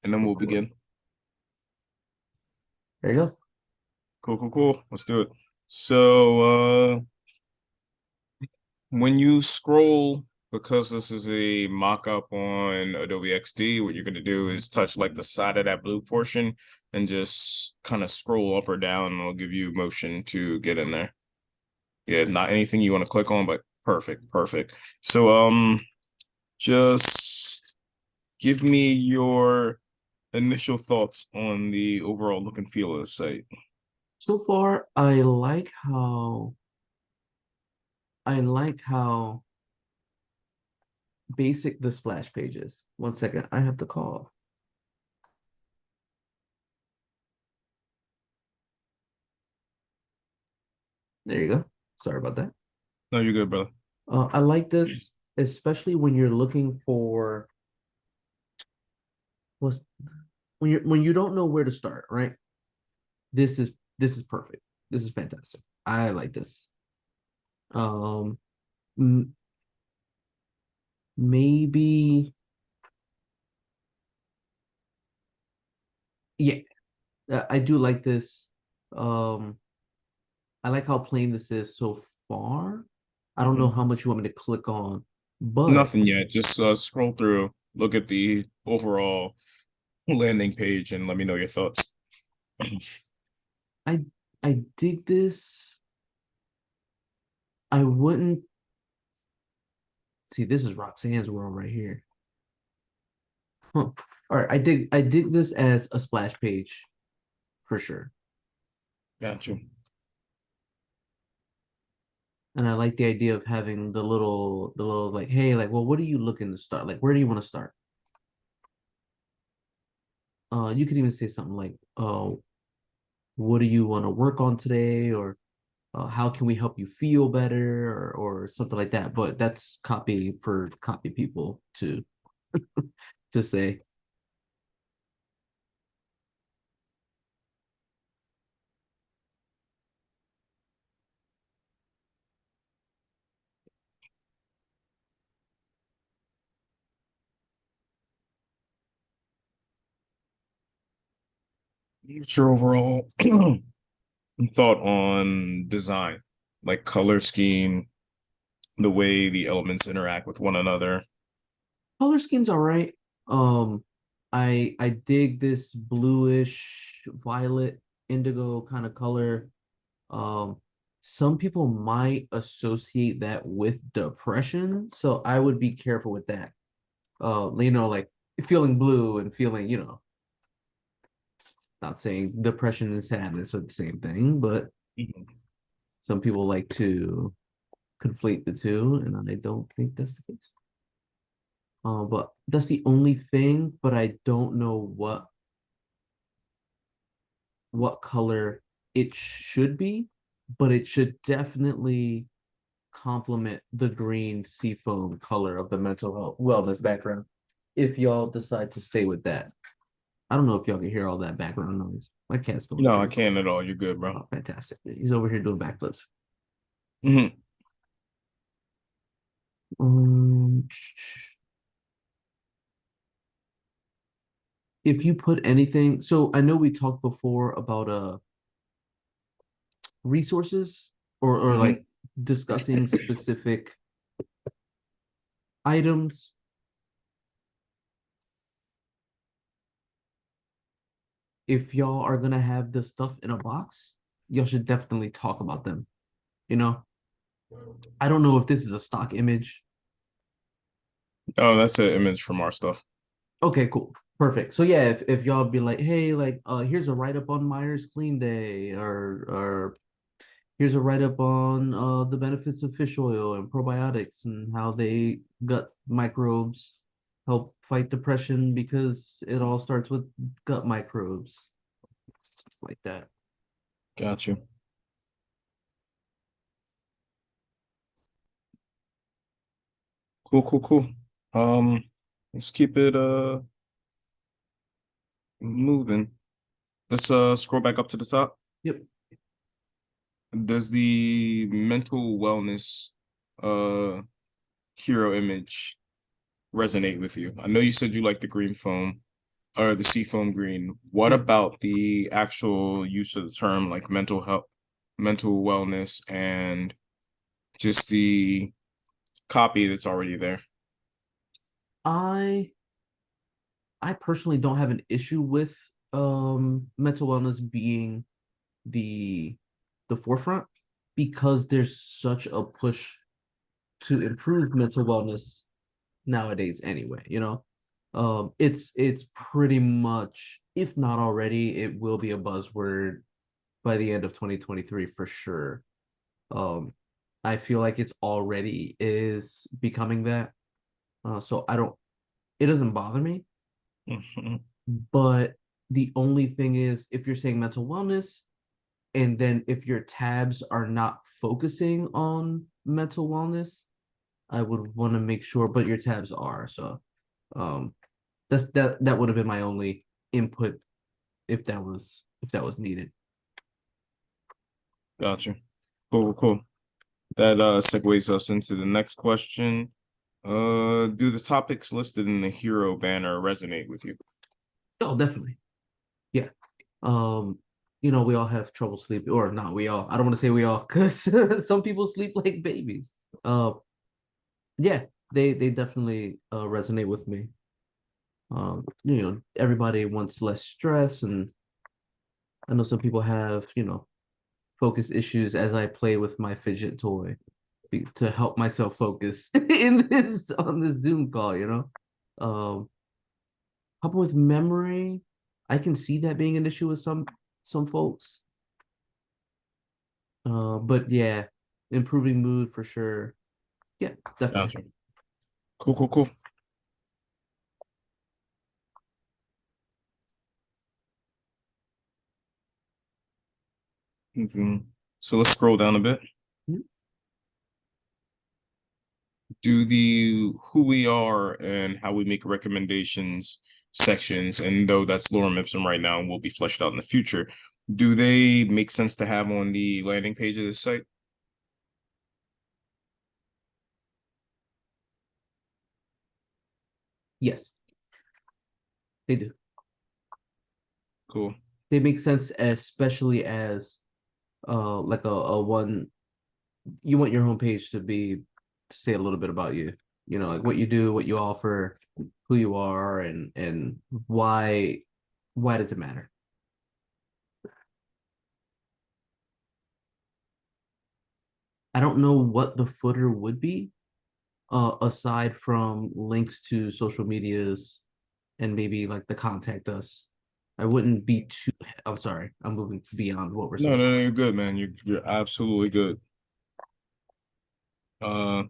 and then we'll begin. There you go. Cool. Let's do it. So, when you scroll, because this is a mock-up on Adobe XD, what you're going to do is touch like the side of that blue portion and just kind of scroll up or down, and it'll give you motion to get in there. Yeah, not anything you want to click on, but perfect. So, just give me your initial thoughts on the overall look and feel of the site. So far, I like how basic the splash page is. One second, I have to call. There you go. Sorry about that. No, you're good, brother. I like this, especially when you're looking for what's when you don't know where to start, right? This is perfect. This is fantastic. I like this. Um, m- maybe yeah, I do like this. Um, I like how plain this is so far. I don't know Mhm. how much you want me to click on, but Nothing yet. Just scroll through, look at the overall landing page, and let me know your thoughts. I I dig this. I wouldn't see this is Roxanne's world right here. Huh. All right, I dig this as a splash page for sure. Got you. And I like the idea of having the little like, hey, like, well, what are you looking to start? Like, where do you want to start? You could even say something like, what do you want to work on today? Or how can we help you feel better or something like that, but that's copy for copy people to say. What's your overall thought on design, like color scheme, the way the elements interact with one another? Color scheme's all right. um I dig this bluish violet indigo kind of color. Some people might associate that with depression, so I would be careful with that. Like feeling blue and feeling, not saying depression and sadness are the same thing, but Mhm. some people like to conflate the two, and I don't think that's the case. But that's the only thing. But I don't know what color it should be, but it should definitely complement the green seafoam color of the mental health wellness background. If y'all decide to stay with that, I don't know if y'all can hear all that background noise. My cat's going No, I crazy. can't at all. You're good, bro. Oh, fantastic! He's over here doing backflips. Hmm. Um, if you put anything, so I know we talked before about resources or Hmm. like discussing specific items. If y'all are gonna have this stuff in a box, y'all should definitely talk about them. You know, I don't know if this is a stock image. Oh, that's an image from our stuff. Okay, cool. Perfect. So yeah, if y'all be like, hey, like here's a write-up on Myers Clean Day, or here's a write-up on the benefits of fish oil and probiotics and how they gut microbes help fight depression because it all starts with gut microbes. It's like that. Got you. Cool. Let's keep it moving. Let's scroll back up to the top. Yep. Does the mental wellness uh hero image resonate with you? I know you said you like the green foam. or the seafoam green. What Hmm. about the actual use of the term like mental health, mental wellness, and just the copy that's already there? I I personally don't have an issue with mental wellness being the the forefront because there's such a push to improve mental wellness nowadays anyway, you know. It's pretty much, if not already, it will be a buzzword by the end of 2023 for sure. Um, I feel like it's already is becoming that. So I don't, it doesn't bother me, Mhm. but the only thing is if you're saying mental wellness, and then if your tabs are not focusing on mental wellness, I would want to make sure, but your tabs are. So um that would have been my only input if that was needed. Gotcha. Cool, cool. That segues us into the next question. Do the topics listed in the hero banner resonate with you? Oh, definitely. Yeah. Um, we all have trouble sleeping, or not we all. I don't want to say we all, because some people sleep like babies. Uh, yeah, they definitely resonate with me. Everybody wants less stress, and I know some people have, focus issues as I play with my fidget toy to help myself focus in this on this Zoom call, Helping with memory, I can see that being an issue with some folks. But yeah, improving mood for sure. Yeah, definitely. Gotcha. Cool, cool, cool. Mhm. So let's scroll down a bit. Mhm. Do the who we are and how we make recommendations sections, and though that's lorem ipsum right now and will be fleshed out in the future, do they make sense to have on the landing page of this site? Yes, they do. Cool. They make sense, especially as like a one you want your homepage to say a little bit about you. Like what you do, what you offer, who you are, and why does it matter? I don't know what the footer would be, aside from links to social medias and maybe like the contact us. I wouldn't be too. I'm sorry, I'm moving beyond what we're No, supposed no, to. no, you're good, man. You're absolutely good. Uh,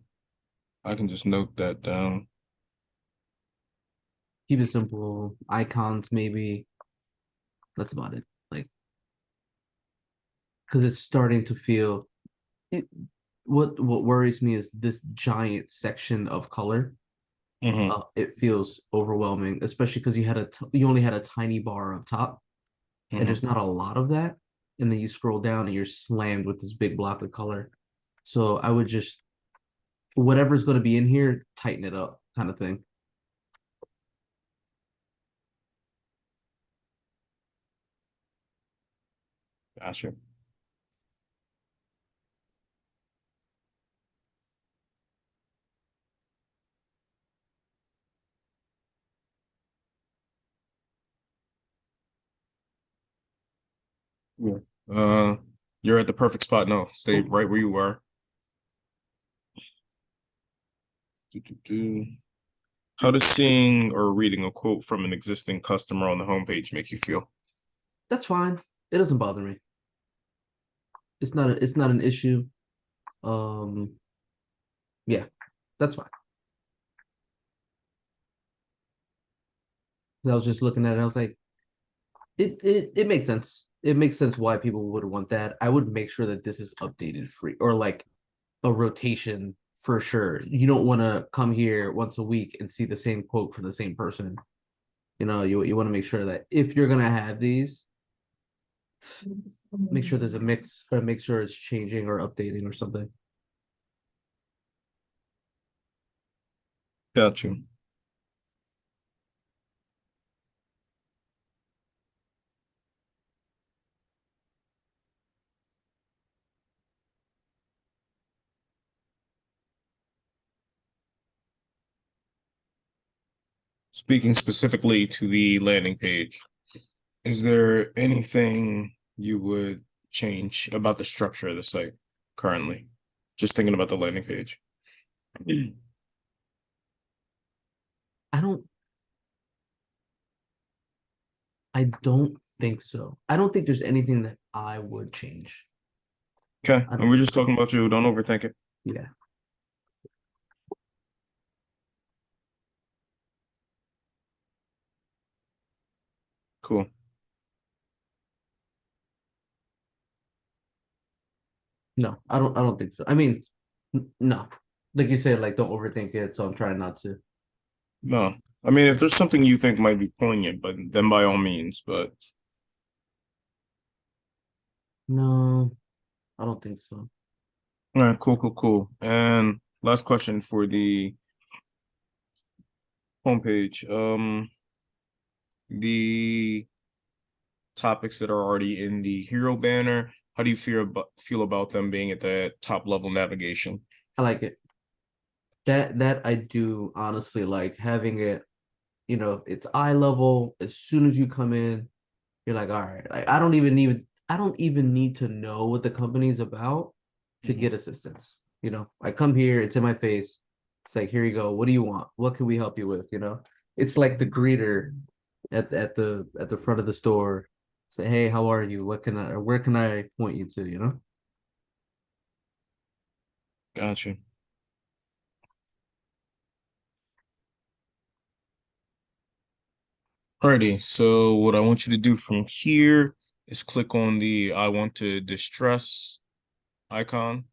I can just note that down. Keep it simple. Icons, maybe. That's about it. Like, because it's starting to feel it. What worries me is this giant section of color. Hmm. It feels overwhelming, especially because you only had a tiny bar up top, and Hmm. there's not a lot of that. And then you scroll down and you're slammed with this big block of color. So I would just whatever's going to be in here, tighten it up, kind of thing. Gotcha. Yeah. Uh, you're at the perfect spot. No, stay Oh, right where you are. Do, do, do. How does seeing or reading a quote from an existing customer on the homepage make you feel? that's fine. It doesn't bother me. It's not an issue. Um, yeah, that's fine. I was just looking at it. I was like, it makes sense. It makes sense why people would want that. I would make sure that this is updated free or like a rotation for sure. You don't want to come here once a week and see the same quote from the same person. You want to make sure that if you're gonna have these, make sure there's a mix or make sure it's changing or updating or something. Got you. Speaking specifically to the landing page, is there anything you would change about the structure of the site currently? Just thinking about the landing page. I don't I don't think so. I don't think there's anything that I would change. Okay, I and don't we're think just so. talking about you. Don't overthink it. Yeah. Cool. No, I don't think so. I mean, no. Like you said, like don't overthink it, so I'm trying not to. No, I mean, if there's something you think might be poignant, but then by all means. But No, I don't think so. all right, cool, cool, cool. And last question for the homepage. The topics that are already in the hero banner. How do you feel about them being at the top level navigation? I like it. That I do honestly like having it, it's eye level. As soon as you come in, you're like, all right, like I don't even need to know what the company's about to Mhm. get assistance. I come here, it's in my face. It's like, here you go. What do you want? What can we help you with? It's like the greeter at the front of the store. Say, hey, how are you? Where can I point you to? Gotcha. Alrighty, so what I want you to do from here is click on the I want to distress icon.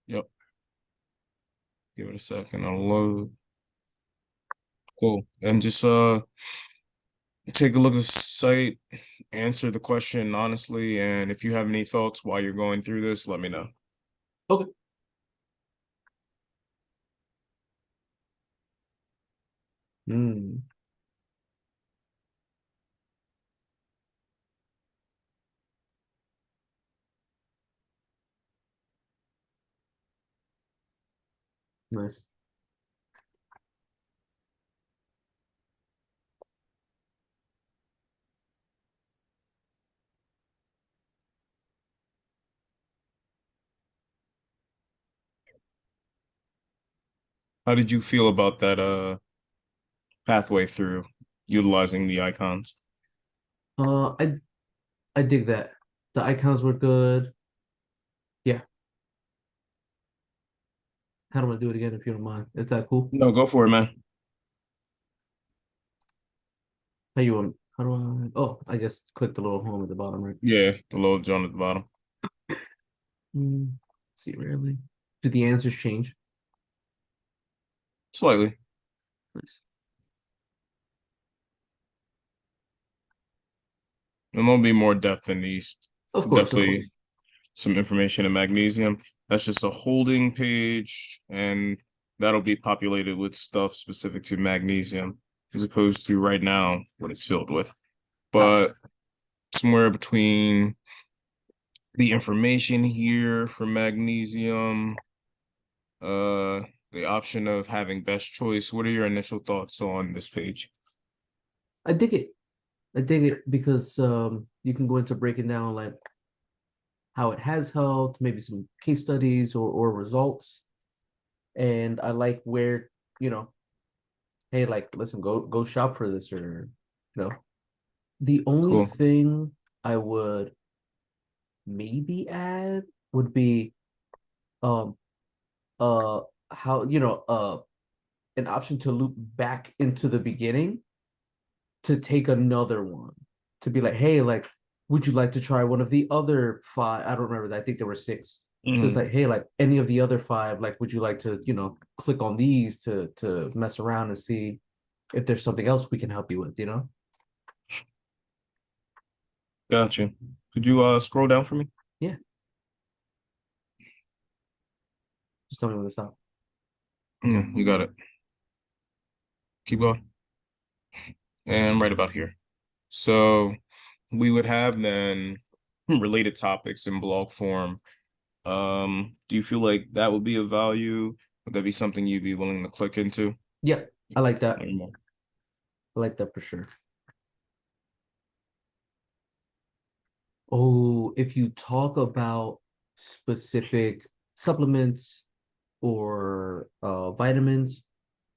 Yep, give it a second, I'll load. Cool. And just take a look at the site, answer the question honestly, and if you have any thoughts while you're going through this, let me know. Okay. Mm, nice. How did you feel about that pathway through utilizing the icons? Uh, I I dig that. The icons were good. Yeah, kind of want to do it again if you don't mind. Is that cool? No, go for it, man. How you want? How do I? Oh, I guess click the little home at the bottom, right? Yeah, the little John at the bottom. See, rarely. Do the answers change? Slightly. Nice. And there'll be more depth in these. Of course, of Definitely course. some information in magnesium. That's just a holding page, and that'll be populated with stuff specific to magnesium, as opposed to right now what it's filled with. Gotcha. But somewhere between the information here for magnesium, uh, the option of having best choice. What are your initial thoughts on this page? I dig it. I dig it because you can go into breaking down like how it has helped, maybe some case studies or results. And I like where, you know, hey, like, listen, go shop for this or you know. The only Cool. thing I would maybe add would be um uh how an option to loop back into the beginning to take another one to be like, hey, like, would you like to try one of the other five? I don't remember that. I think there were six. So it's Mhm. like, hey, like any of the other five, like, would you like to, click on these to mess around and see if there's something else we can help you with? Gotcha. Could you scroll down for me? Yeah, just tell me when to stop. Yeah, you got it. Keep going. And right about here. So we would have then related topics in blog form. Do you feel like that would be of value? Would that be something you'd be willing to click into? Yeah, I like that. Learn more? I like that for sure. Oh, if you talk about specific supplements or vitamins,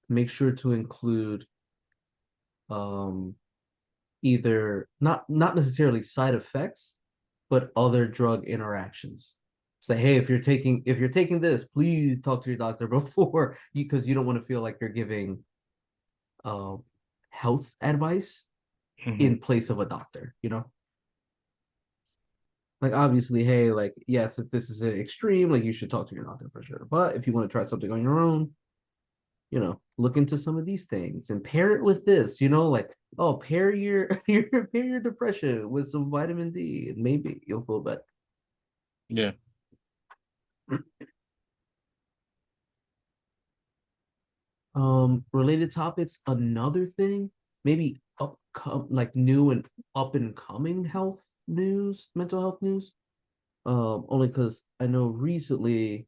make sure to include um either not necessarily side effects, but other drug interactions. Say, hey, if you're taking this, please talk to your doctor before you because you don't want to feel like you're giving uh health advice Hmm. in place of a doctor, you know? Like obviously, hey, like yes, if this is an extreme, like you should talk to your doctor for sure. But if you want to try something on your own, look into some of these things and pair it with this, like, oh, pair your pair your depression with some vitamin D and maybe you'll feel better. Yeah. Related topics, another thing, maybe like new and up and coming health news, mental health news. Only because I know recently,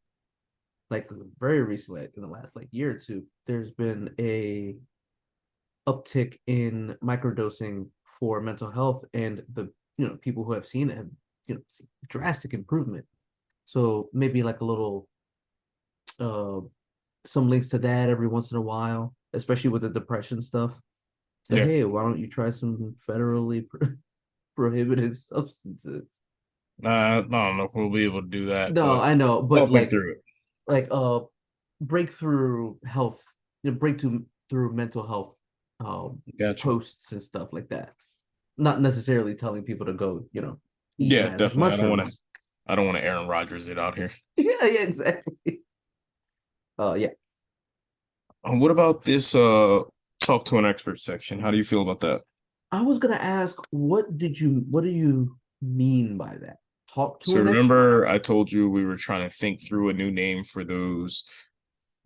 like very recently, like, in the last like year or two, there's been a uptick in microdosing for mental health, and the people who have seen it have seen drastic improvement. So maybe like a little uh some links to that every once in a while, especially with the depression stuff. Say, Yeah. hey, why don't you try some federally prohibited substances? I don't know if we'll be able to do that, No, but I know, I'll but think through it. like breakthrough health, breakthrough through mental health Gotcha. posts and stuff like that. Not necessarily telling people to go, eat Yeah, magic definitely. mushrooms. I don't want to Aaron Rodgers it out here. Yeah, yeah, exactly. Yeah. What about this talk to an expert section? How do you feel about that? I was gonna ask, what do you mean by that? Talk to So an expert? remember I told you we were trying to think through a new name for those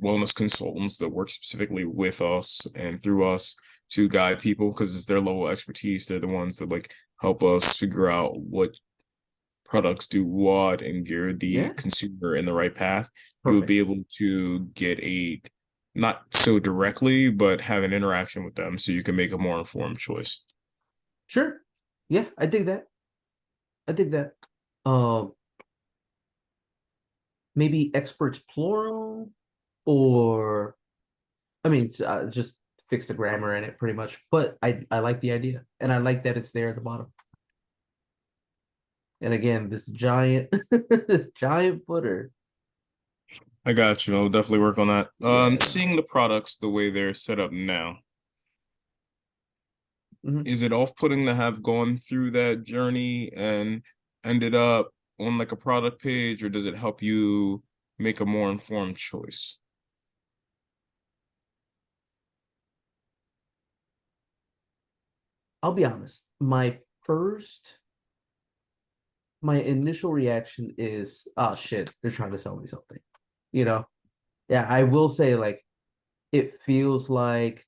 wellness consultants that work specifically with us and through us to guide people because it's their level of expertise. They're the ones that like help us figure out what products do what and gear the Yeah, consumer in the right path. You would perfect. be able to get a not so directly, but have an interaction with them so you can make a more informed choice. Sure. Yeah, I dig that. I dig that. Um, Maybe experts plural, or I mean, just fix the grammar in it pretty much. But I like the idea, and I like that it's there at the bottom. And again, this giant this giant footer. I got you. I'll definitely work on that. Yeah. Seeing the products the way they're set up now, Mhm. is it off-putting to have gone through that journey and ended up on like a product page, or does it help you make a more informed choice? I'll be honest. My initial reaction is, oh shit, they're trying to sell me something. You know? Yeah, I will say like it feels like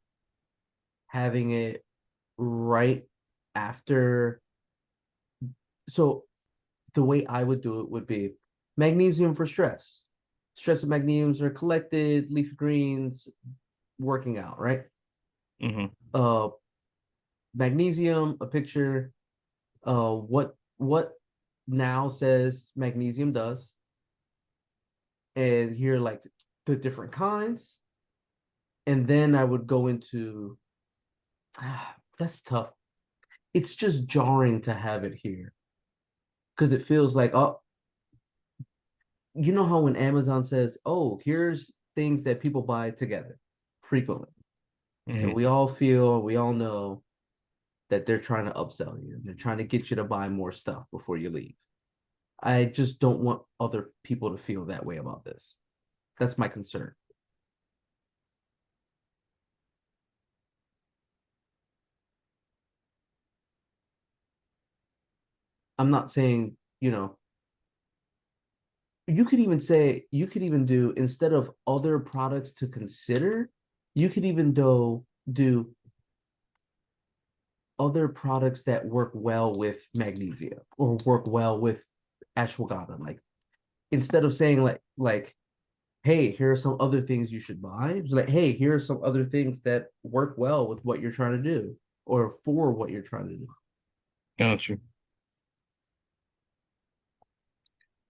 having it right after. So the way I would do it would be magnesium for stress. Stress and magnesiums are collected, leafy greens, working out, right? Hmm. Uh Magnesium, a picture, what now says magnesium does, and here like the different kinds. And then I would go into that's tough. It's just jarring to have it here because it feels like, oh, you know how when Amazon says, oh, here's things that people buy together frequently. And Hmm. we all know that they're trying to upsell you. They're trying to get you to buy more stuff before you leave. I just don't want other people to feel that way about this. That's my concern. I'm not saying, you could even do, instead of other products to consider, you could even do other products that work well with magnesia or work well with ashwagandha. Like instead of saying like hey, here are some other things you should buy. It's like, hey, here are some other things that work well with what you're trying to do or for what you're trying to do. Got you.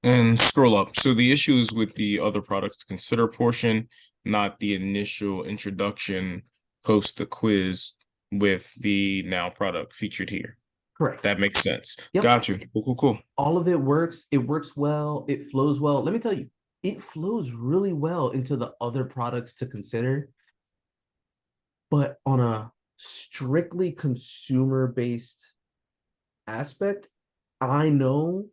And scroll up. So the issue is with the other products to consider portion, not the initial introduction post the quiz with the now product featured here. Correct. That makes sense. Yep. Got you. Cool, cool, cool. All of it works. It works well. It flows well. Let me tell you, it flows really well into the other products to consider. But on a strictly consumer based aspect, I know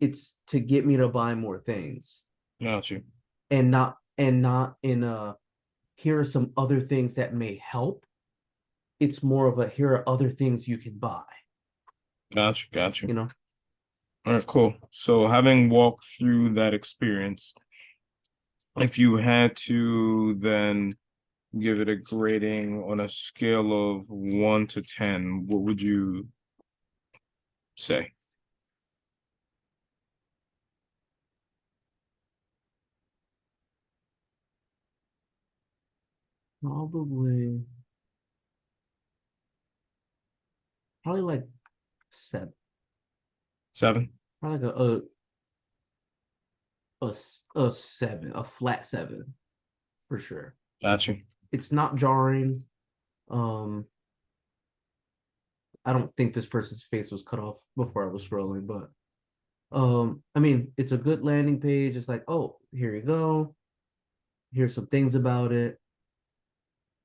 it's to get me to buy more things Got you. and not in a here are some other things that may help. It's more of a here are other things you can buy, Got you. Got you you. know. All right, cool. So having walked through that experience, if you had to then give it a grading on a scale of 1 to 10, what would you say? Probably probably like seven. 7? Probably like a seven, a flat seven for sure. Got you. It's not jarring. Um, I don't think this person's face was cut off before I was scrolling, but I mean, it's a good landing page. It's like, oh, here you go. Here's some things about it.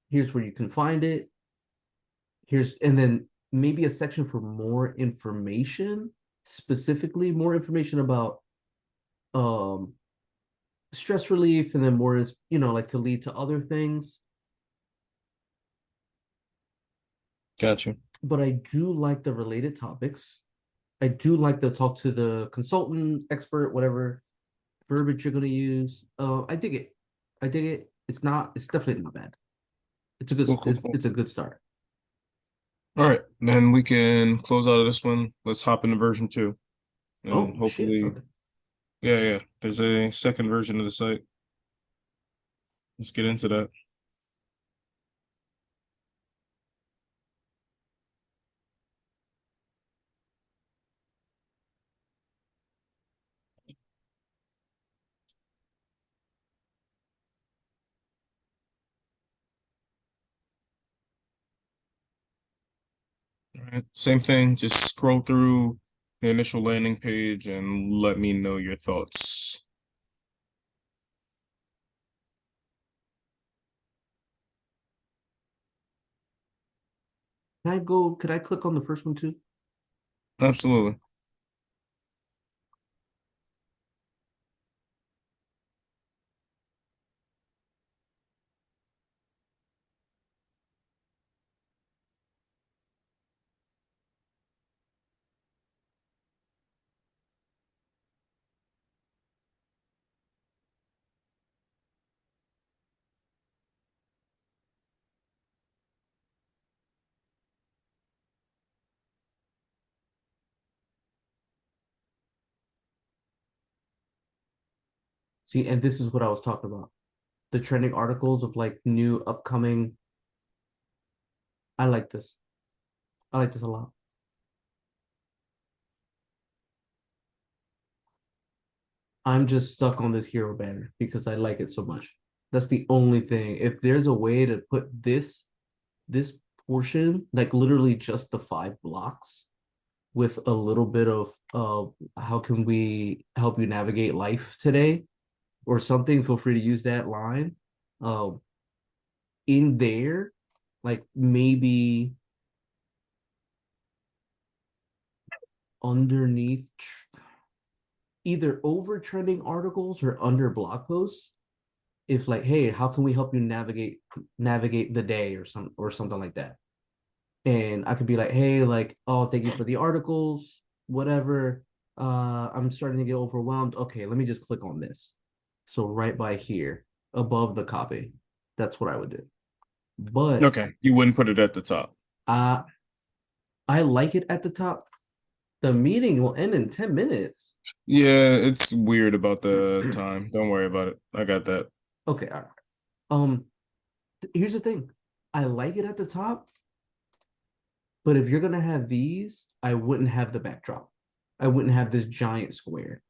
Here's where you can find it. Here's and then maybe a section for more information, specifically more information about um stress relief, and then more is like to lead to other things. Got you. But I do like the related topics. I do like the talk to the consultant, expert, whatever verbiage you're going to use. I dig it. I dig it. It's definitely not bad. It's a good Cool, cool, cool. it's a good start. All right, then we can close out of this one. Let's hop into version 2. And Oh shit. hopefully, Okay. yeah. There's a second version of the site. Let's get into that. All right, same thing. Just scroll through the initial landing page and let me know your thoughts. Could I click on the first one too? Absolutely. See, and this is what I was talking about. The trending articles of like new upcoming. I like this. I like this a lot. I'm just stuck on this hero banner because I like it so much. That's the only thing. If there's a way to put this portion, like literally just the 5 blocks, with a little bit of how can we help you navigate life today or something, feel free to use that line. Um, in there, like maybe underneath either over trending articles or under blog posts, if like, hey, how can we help you navigate the day or something like that. And I could be like, hey, like, oh, thank you for the articles, whatever. I'm starting to get overwhelmed. Okay, let me just click on this. So right by here, above the copy. That's what I would do. But Okay, you wouldn't put it at the top. I like it at the top. The meeting will end in 10 minutes. Yeah, it's weird about the time. Don't worry about it. I got that. Okay, all right. Um, Here's the thing. I like it at the top, but if you're gonna have these, I wouldn't have the backdrop. I wouldn't have this giant square.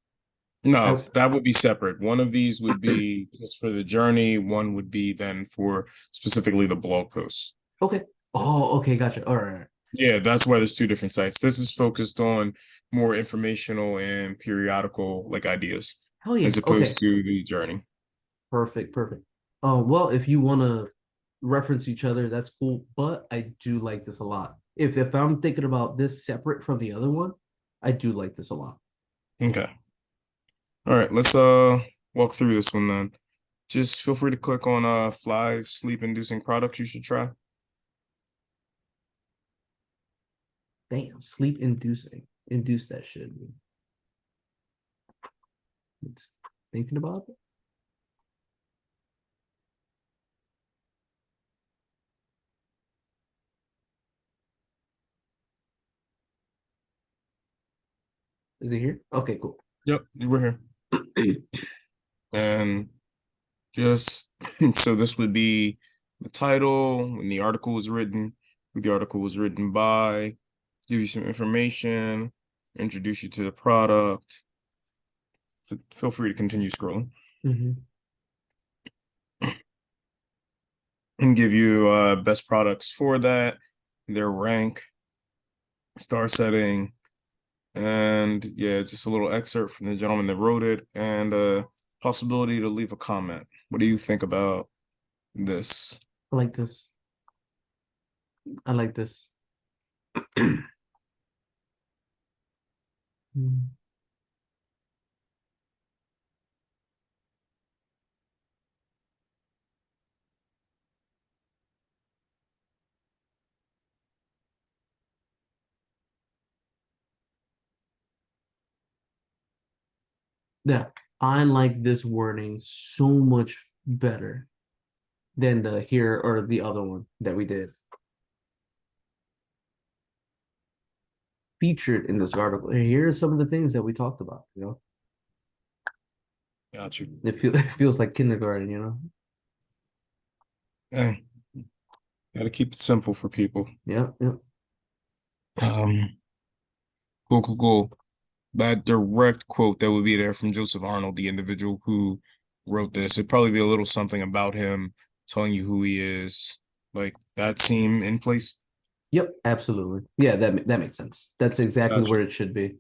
No, I that would be separate. One of these would be just for the journey. One would be then for specifically the blog posts. okay. Oh, okay, gotcha. All right. Yeah, that's why there's two different sites. This is focused on more informational and periodical like ideas Hell yeah. as opposed Okay. to the journey. Perfect. Perfect. Oh, well, if you want to reference each other, that's cool. But I do like this a lot. If I'm thinking about this separate from the other one, I do like this a lot. Okay. All right, let's walk through this one then. Just feel free to click on 5 sleep inducing products you should try. Damn, sleep inducing. Induce that shit. It's thinking about it. Is it here? Okay, cool. Yep, you were here. And just so this would be the title, when the article was written, who the article was written by, give you some information, introduce you to the product. So feel free to continue scrolling Mhm. and give you best products for that, their rank, star setting, and yeah, just a little excerpt from the gentleman that wrote it and possibility to leave a comment. What do you think about this? I like this. I like this. Mm. Yeah, I like this wording so much better than the here or the other one that we did. Featured in this article. And here are some of the things that we talked about, you know. Got you. It feels like kindergarten, you know. Hey, gotta keep it simple for people. Yeah, yeah. Um, cool, cool, cool. That direct quote that would be there from Joseph Arnold, the individual who wrote this. It'd probably be a little something about him telling you who he is. Like that seem in place. Yep, absolutely. Yeah, that makes sense. That's exactly where Gotcha. it should be.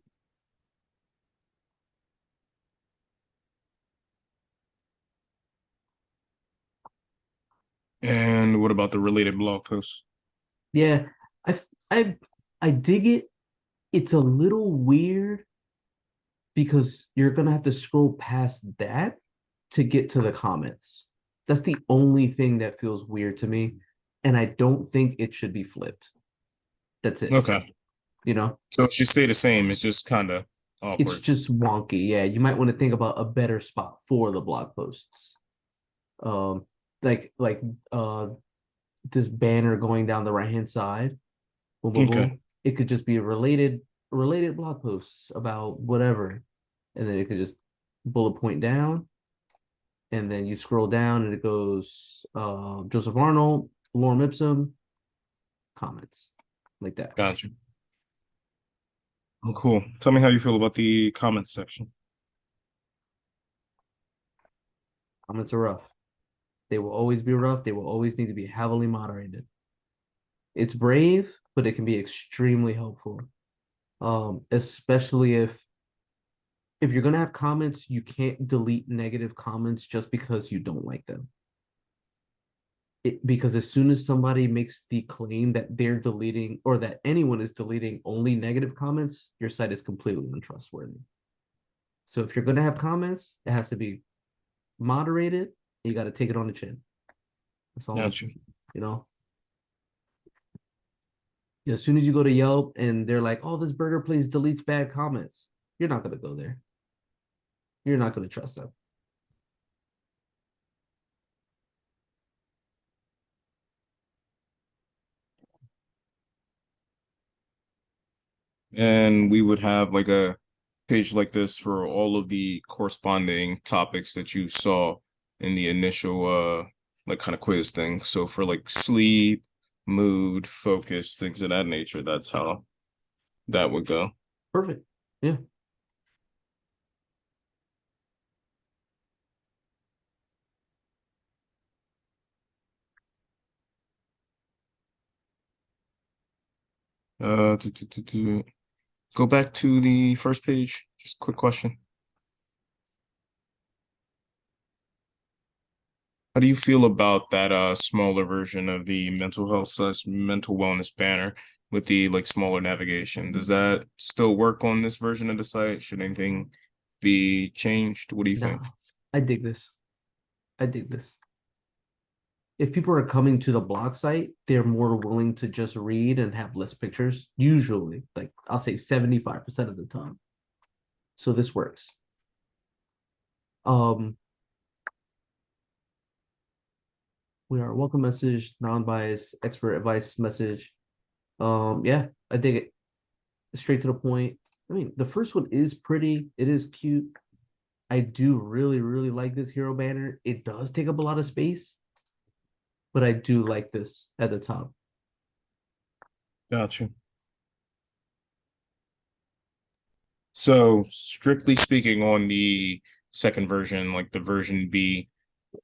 And what about the related blog posts? Yeah, I I I dig it. It's a little weird because you're gonna have to scroll past that to get to the comments. That's the only thing that feels weird to me, and I don't think it should be flipped. That's it. Okay. You know, So it should stay the same. It's just kind of it's awkward. just wonky. Yeah, you might want to think about a better spot for the blog posts. Um, like uh this banner going down the right hand side. Boom, boom, Okay. boom. It could just be a related blog posts about whatever, and then it could just bullet point down, and then you scroll down, and it goes Joseph Arnold, Lorem Ipsum, comments like that. Gotcha. Oh, cool. Tell me how you feel about the comments section. Comments are rough. They will always be rough. They will always need to be heavily moderated. It's brave, but it can be extremely helpful. Especially if you're gonna have comments, you can't delete negative comments just because you don't like them. Because as soon as somebody makes the claim that they're deleting or that anyone is deleting only negative comments, your site is completely untrustworthy. So if you're gonna have comments, it has to be moderated. You got to take it on the chin. That's all. Gotcha. You know, as soon as you go to Yelp and they're like, "Oh, this burger place deletes bad comments," you're not gonna go there. You're not gonna trust them. And we would have like a page like this for all of the corresponding topics that you saw in the initial like kind of quiz thing. So for like sleep, mood, focus, things of that nature, that's how that would go. Perfect. Yeah. Go back to the first page. Just a quick question. How do you feel about that smaller version of the mental health / mental wellness banner with the like smaller navigation? Does that still work on this version of the site? Should anything be changed? What do you Nah, think? I dig this. I dig this. If people are coming to the blog site, they're more willing to just read and have less pictures, usually, like I'll say 75% of the time. So this works. We are a welcome message, non-biased, expert advice message. Yeah, I dig it. Straight to the point. I mean, the first one is pretty, it is cute. I do really, really like this hero banner. It does take up a lot of space, but I do like this at the top. Gotcha. So strictly speaking, on the second version, like the version B,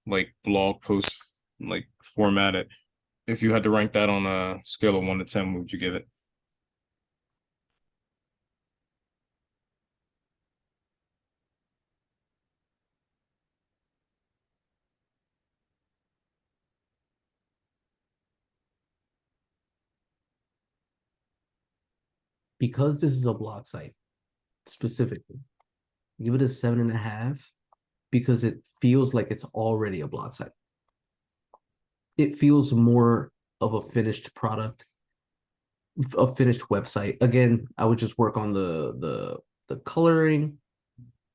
like blog post, like formatted, if you had to rank that on a scale of 1 to 10, what would you give it? Because this is a blog site specifically, give it a 7.5 because it feels like it's already a blog site. It feels more of a finished product, a finished website. Again, I would just work on the coloring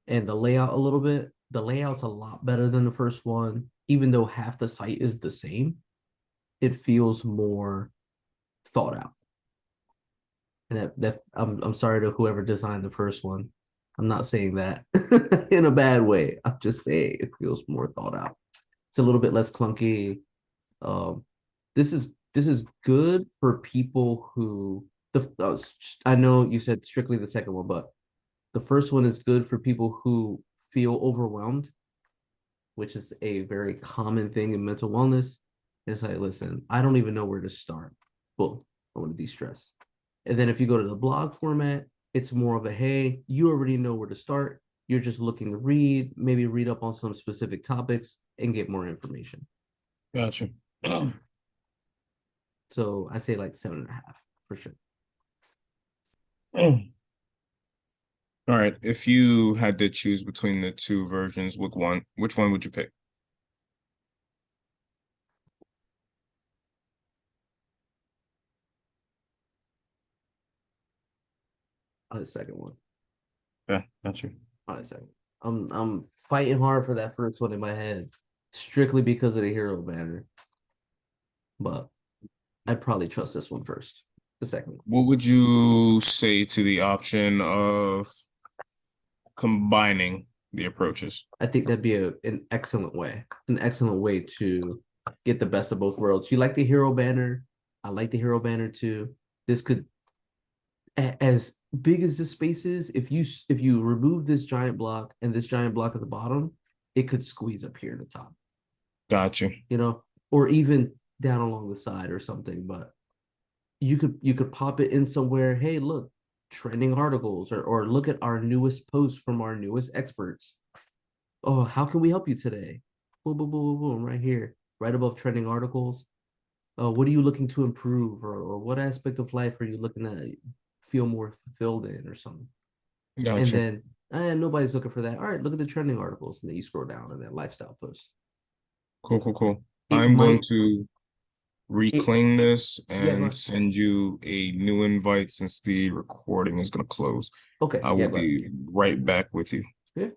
and the layout a little bit. The layout's a lot better than the first one, even though half the site is the same. It feels more thought out. And that I'm sorry to whoever designed the first one. I'm not saying that in a bad way. I'm just saying it feels more thought out. It's a little bit less clunky. Um, this is good for people who I know you said strictly the second one, but the first one is good for people who feel overwhelmed, which is a very common thing in mental wellness. It's like, listen, I don't even know where to start. Boom, I want to de-stress. And then if you go to the blog format, it's more of a, hey, you already know where to start. You're just looking to read, maybe read up on some specific topics and get more information. Gotcha. So I say like 7.5 for sure. All right. If you had to choose between the two versions, which one would you pick? On the second one. Yeah, gotcha. On the second. I'm fighting hard for that first one in my head, strictly because of the hero banner. But I'd probably trust this one first. The second one. What would you say to the option of combining the approaches? I think that'd be an excellent way to get the best of both worlds. You like the hero banner. I like the hero banner too. This could, as big as this space is, if you remove this giant block and this giant block at the bottom, it could squeeze up here in the top. Gotcha. Or even down along the side or something. But you could pop it in somewhere. Hey, look, trending articles, or look at our newest post from our newest experts. Oh, how can we help you today? Boom, boom, boom, boom, boom, right here, right above trending articles. What are you looking to improve, or what aspect of life are you looking to feel more fulfilled in, or something? And Gotcha. then, nobody's looking for that. All right, look at the trending articles, and then you scroll down and then lifestyle posts. Cool, cool, cool. It I'm going might, to it, reclaim this yeah, go and ahead. send you a new invite since the recording is going to close. Okay, I yeah, will go ahead. be right back with you. Yeah.